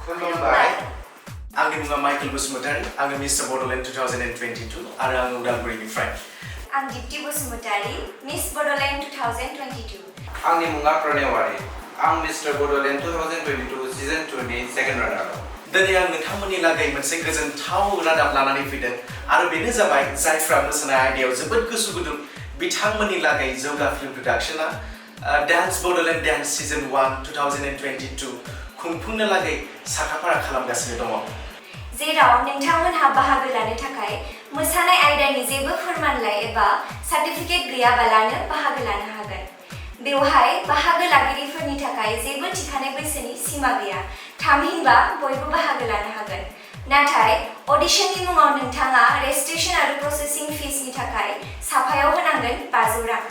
खुलुमबाय आंनि मुङा माइकेल बसुमतारी आङो मिस्टार बडलेण्ड 2022 आरो आङो उदालगुरिनिफ्राय आं दिप्ति बसुमतारी मिस बडलेण्ड 2022 आंनि मुङा प्रणेवारि आं मिस्टार बडलेण्ड 2022 सीजन 2 नि सेकेन्ड रानार दिनै आं नोंथांमोननि लागै मोनसे गोजोनथाव रादाब लानानै फैदों आरो बेनो जाबाय जायफ्रा मोसानाय आयदायाव जोबोद गोसो गुदुं बिथांमोननि लागै जौगा फिल्म प्रडाक्शना डान्स बडलेण्ड डान्स सीजन 1 2022 खुंफुंनो लागै साखाफारा खालामगासिनो दङ जेराव नोंथांमोनहा बाहागो लानो थाखाय मोसानाय आयदानि जेबो फोरमानलाइ एबा सार्टिफिकेट गैयाबालानो बाहागो लानो हागोन बेवहाय बाहागो लागिरिफोरनि थाखाय जेबो थिखानाय बैसोनि सीमा गैया थामहिनबा बयबो बाहागो लानो हागोन नाथाय अडिशननि मुङाव नोंथाङा रेजिस्ट्रेशन आरो प्रसेसिं फिसनि थाखाय साफायाव होनांगोन 500 रां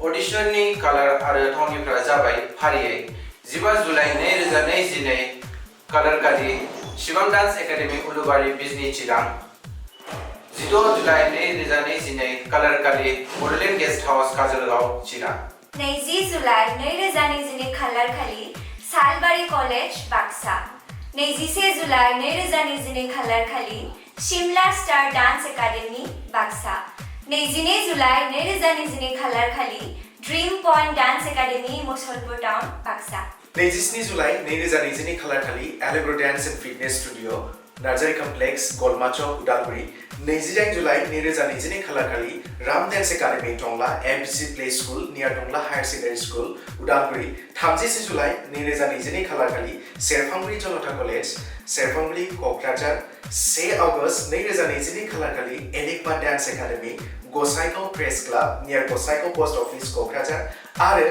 अडिशननि कालार आरो थावनिफोरा जाबाय फारियै 15 जुलाइ 2022 कालार खालि शिवम डान्स एकाडेमी उलुबारी बिजनी चिरां 16 जुलाइ 2022 कालार खालि बडलेण्ड गेस्ट हाउस काजलगांव चिरां 20 जुलाइ 2022 कालार खालि सालबारि कलेज बाक्सा 21 जुलाइ 2022 कालार खालि Shimla star dance academy Baksa 22 July 2022 कालार खालि dream point dance academy Musalpur town Baksa 27 July 2022 खालार खालि Allegro dance and fitness studio Narzary complex गलमाचक उदालगुरि 28 जुलाइ 2022 खालार खालि Ram dance academy Tangla MC play school near Tangla higher secondary school Udalguri 30 July 2022 खालार खालि सेरफांगुरि जनता कलेज सेरफांगुरि क'क्राझार 1 अगस्त 2022 खालार खालि Enigma dance academy Gossaigaon press club near Gossaigaon post office Kokrajhar आरो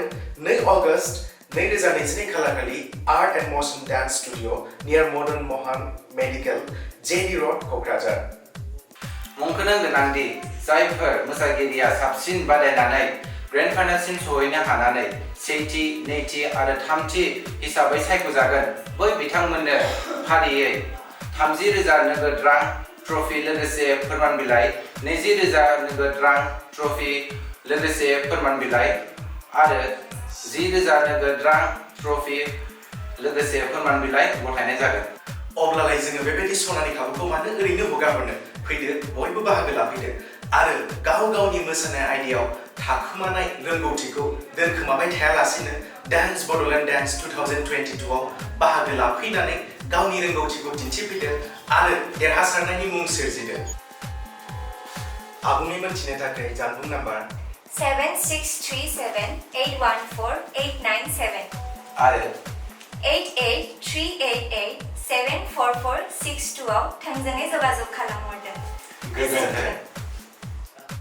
2 अगस्त 2022 खालार खालि art and motion dance studio near Madan Mohan medical JD road Kokrajhar मुंख'नो गोनांदि जायफोर मोसागिरिया साबसिन बादायनानै ग्रेन्ड फाइनालसिम सौहैनो हानानै सेथि नैथि आरो थामथि हिसाबै सायख'जागोन बै बिथांमोननो फारियै 30,000 नोगोद रां ट्रफी लोगोसे फोरमान बिलाइ 20,000 नोगोद रां ट्रफी लोगोसे फोरमान बिलाइ आरो 10,000 नोगोद रां ट्रफी लोगोसे फोरमान बिलाइ गथायनाय जागोन अब्लालाय जोङो बेबायदि सनानि खाबुखौ मानो ओरैनो हगारहरनो फैदो बयबो बाहागो लाफैदो आरो गाव गावनि मोसानाय आयदायाव थाखोमानाय रोंगौथिखौ दोनखोमाबाय थायालासिनो डान्स बडलेण्ड डान्स 2022 आव बाहागो लाफैनानै गावनि रोंगौथिखौ दिन्थिफैदो आरो देरहासारनायनि मुं सोरजिदो आबुङै मोनथिनो थाखाय जानबुं नाम्बार 7637814897 आरो 8838874462 आव थोंजोङै जगाजग खालामहरदों गोजोन्थों